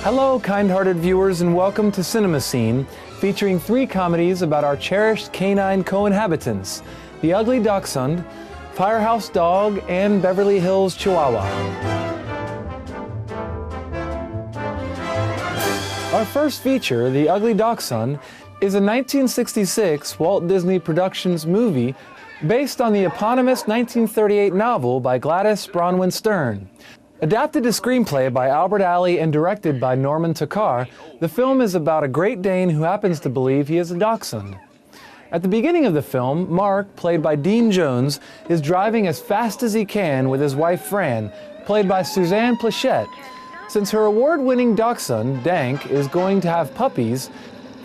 Hello, kind-hearted viewers, and welcome to Cinema Scene, featuring 3 comedies about our cherished canine co-inhabitants, The Ugly Dachshund, Firehouse Dog, and Beverly Hills Chihuahua. Our first feature, The Ugly Dachshund, is a 1966 Walt Disney Productions movie based on the eponymous 1938 novel by Gladys Bronwyn Stern. Adapted to screenplay by Albert Alley and directed by Norman Takar, the film is about a Great Dane who happens to believe he is a dachshund. At the beginning of the film, Mark, played by Dean Jones, is driving as fast as he can with his wife Fran, played by Suzanne Pleshette. Since her award-winning dachshund, Dank, is going to have puppies,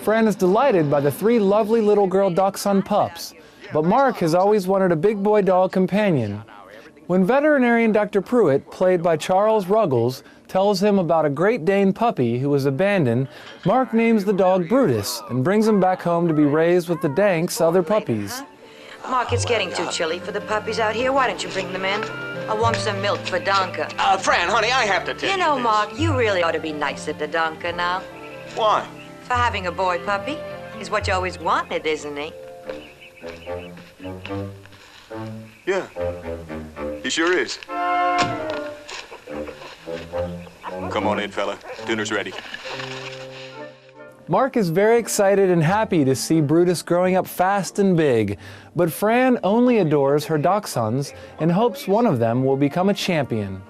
Fran is delighted by the 3 lovely little girl dachshund pups. But Mark has always wanted a big boy dog companion. When veterinarian Dr. Pruitt, played by Charles Ruggles, tells him about a Great Dane puppy who was abandoned, Mark names the dog Brutus and brings him back home to be raised with the Dank's other puppies. Mark, it's getting too chilly for the puppies out here. Why don't you bring them in? I'll warm some milk for Donka. Fran, honey, I have to tell you. You know, Mark, you really ought to be nicer to Donka now. Why? For having a boy puppy. Is what you always wanted, isn't he? Yeah. He sure is. Come on in, fella. Dinner's ready. Mark is very excited and happy to see Brutus growing up fast and big, but Fran only adores her dachshunds and hopes one of them will become a champion.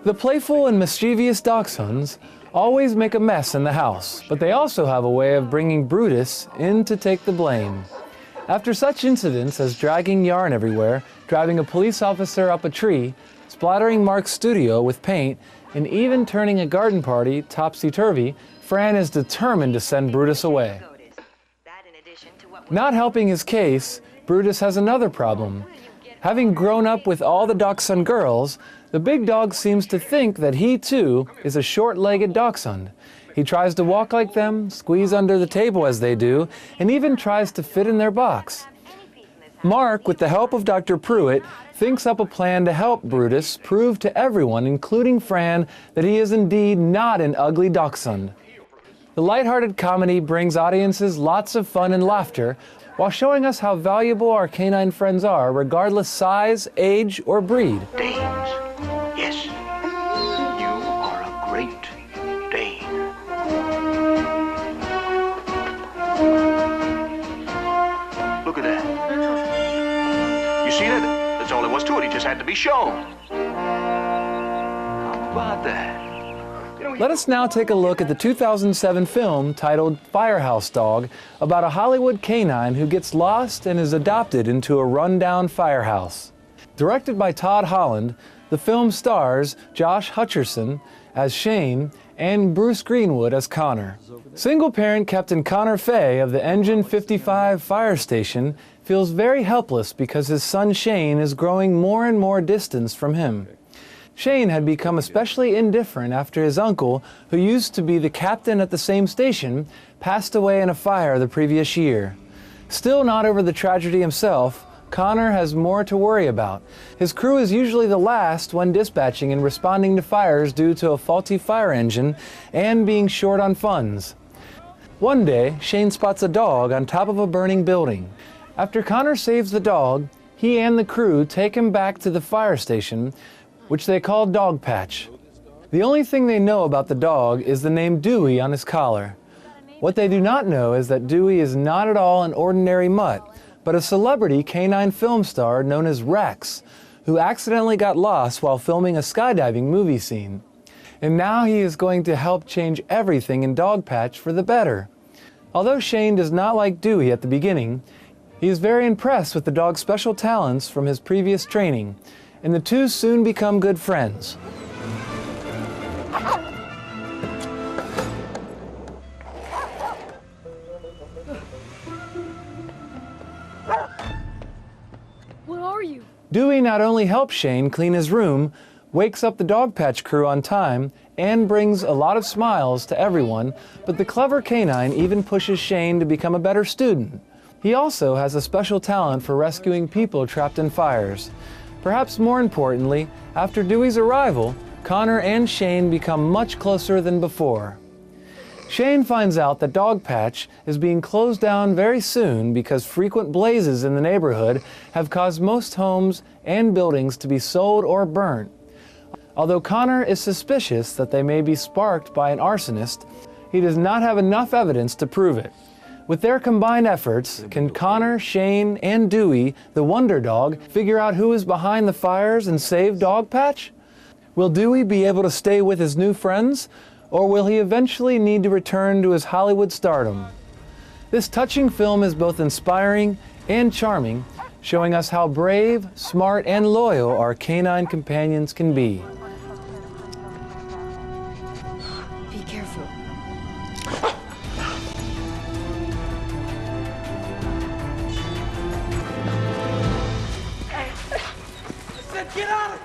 The playful and mischievous dachshunds always make a mess in the house, but they also have a way of bringing Brutus in to take the blame. After such incidents as dragging yarn everywhere, driving a police officer up a tree, splattering Mark's studio with paint, and even turning a garden party topsy-turvy, Fran is determined to send Brutus away. Not helping his case, Brutus has another problem. Having grown up with all the dachshund girls, the big dog seems to think that he too is a short-legged dachshund. He tries to walk like them, squeeze under the table as they do, and even tries to fit in their box. Mark, with the help of Dr. Pruitt, thinks up a plan to help Brutus prove to everyone, including Fran, that he is indeed not an ugly dachshund. The lighthearted comedy brings audiences lots of fun and laughter, while showing us how valuable our canine friends are, regardless size, age, or breed. Danes. Yes. You are a great Dane. Look at that. You see that? That's all there was to it. He just had to be shown. How about that? Let us now take a look at the 2007 film titled Firehouse Dog, about a Hollywood canine who gets lost and is adopted into a rundown firehouse. Directed by Todd Holland, the film stars Josh Hutcherson as Shane and Bruce Greenwood as Connor. Single-parent Captain Connor Fay of the Engine 55 fire station feels very helpless because his son Shane is growing more and more distance from him. Shane had become especially indifferent after his uncle, who used to be the captain at the same station, passed away in a fire the previous year. Still not over the tragedy himself, Connor has more to worry about. His crew is usually the last when dispatching and responding to fires due to a faulty fire engine and being short on funds. One day, Shane spots a dog on top of a burning building. After Connor saves the dog, he and the crew take him back to the fire station, which they call Dog Patch. The only thing they know about the dog is the name Dewey on his collar. What they do not know is that Dewey is not at all an ordinary mutt, but a celebrity canine film star known as Rex, who accidentally got lost while filming a skydiving movie scene. And now he is going to help change everything in Dog Patch for the better. Although Shane does not like Dewey at the beginning, he is very impressed with the dog's special talents from his previous training, and the two soon become good friends. What are you? Dewey not only helps Shane clean his room, wakes up the Dog Patch crew on time, and brings a lot of smiles to everyone, but the clever canine even pushes Shane to become a better student. He also has a special talent for rescuing people trapped in fires. Perhaps more importantly, after Dewey's arrival, Connor and Shane become much closer than before. Shane finds out that Dog Patch is being closed down very soon because frequent blazes in the neighborhood have caused most homes and buildings to be sold or burnt. Although Connor is suspicious that they may be sparked by an arsonist, he does not have enough evidence to prove it. With their combined efforts, can Connor, Shane, and Dewey, the Wonder Dog, figure out who is behind the fires and save Dog Patch? Will Dewey be able to stay with his new friends, or will he eventually need to return to his Hollywood stardom? This touching film is both inspiring and charming, showing us how brave, smart, and loyal our canine companions can be. Be careful. Get out of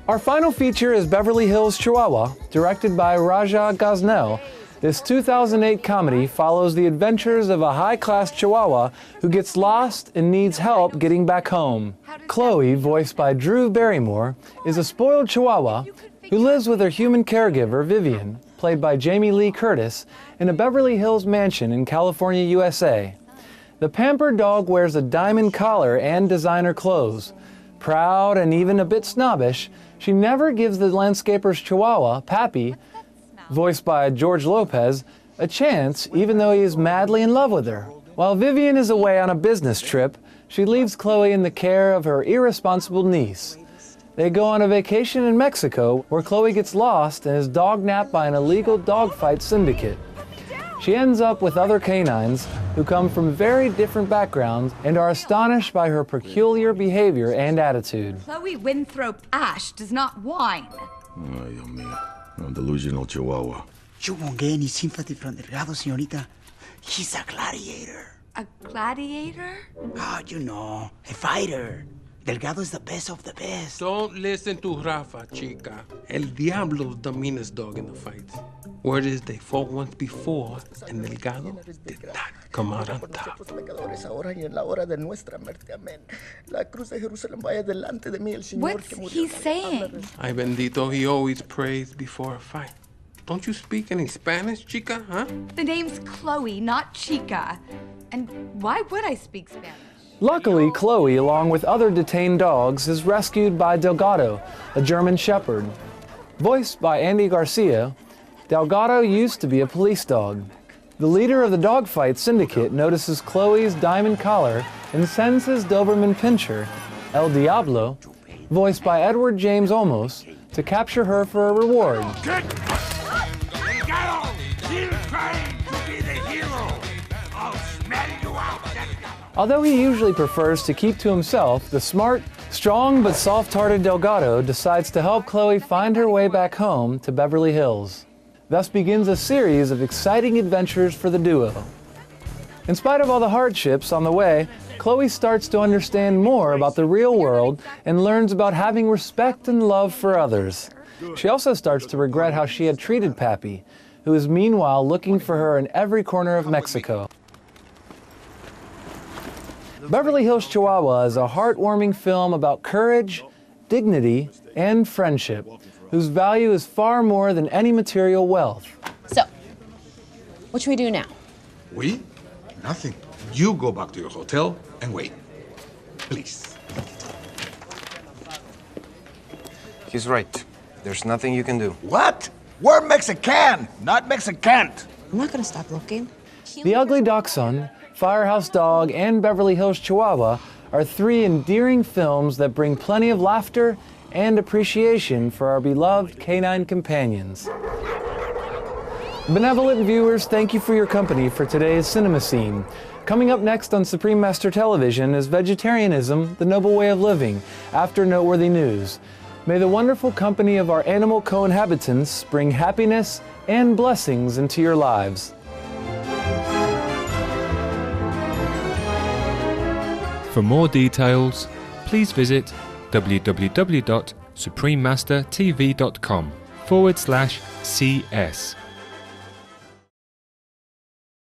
Our final feature is Beverly Hills Chihuahua, directed by Raja Gosnell. This 2008 comedy follows the adventures of a high-class Chihuahua who gets lost and needs help getting back home. Chloe, voiced by Drew Barrymore, is a spoiled Chihuahua who lives with her human caregiver, Vivian, played by Jamie Lee Curtis, in a Beverly Hills mansion in California, USA. The pampered dog wears a diamond collar and designer clothes. Proud and even a bit snobbish, she never gives the landscaper's Chihuahua, Pappy, voiced by George Lopez, a chance even though he is madly in love with her. While Vivian is away on a business trip, she leaves Chloe in the care of her irresponsible niece. They go on a vacation in Mexico where Chloe gets lost and is dog-napped by an illegal dogfight syndicate. She ends up with other canines who come from very different backgrounds and are astonished by her peculiar behavior and attitude. Chloe Winthrop Ash does not whine. Ay, Dios mío. A delusional Chihuahua. You won't get any sympathy from Delgado, señorita. He's a gladiator. A gladiator? Ah, you know, a fighter. Delgado is the best of the best. Don't listen to Rafa, chica. El Diablo's the meanest dog in the fight. Word is they fought once before, and Delgado did not come out on top. What's he saying? Ay bendito, he always prays before a fight. Don't you speak any Spanish, chica, huh? The name's Chloe, not Chica. And why would I speak Spanish? Luckily, Chloe, along with other detained dogs, is rescued by Delgado, a German Shepherd. Voiced by Andy Garcia, Delgado used to be a police dog. The leader of the dogfight syndicate notices Chloe's diamond collar and sends his Doberman pinscher, El Diablo, voiced by Edward James Olmos, to capture her for a reward. Delgado, still trying to be the hero. I'll smell you out, Delgado. Although he usually prefers to keep to himself, the smart, strong but soft-hearted Delgado decides to help Chloe find her way back home to Beverly Hills. Thus begins a series of exciting adventures for the duo. In spite of all the hardships on the way, Chloe starts to understand more about the real world and learns about having respect and love for others. She also starts to regret how she had treated Pappy, who is meanwhile looking for her in every corner of Mexico. Beverly Hills Chihuahua is a heartwarming film about courage, dignity, and friendship, whose value is far more than any material wealth. So, what should we do now? We? Nothing. You go back to your hotel and wait. Please. He's right. There's nothing you can do. What? We're Mexican, not Mexicant. I'm not gonna stop looking. The Ugly Dachshund, Firehouse Dog, and Beverly Hills Chihuahua are three endearing films that bring plenty of laughter and appreciation for our beloved canine companions. Benevolent viewers, thank you for your company for today's Cinema Scene. Coming up next on Supreme Master Television is Vegetarianism, the Noble Way of Living, after noteworthy news. May the wonderful company of our animal co-inhabitants bring happiness and blessings into your lives. For more details, please visit www.suprememastertv.com/CS.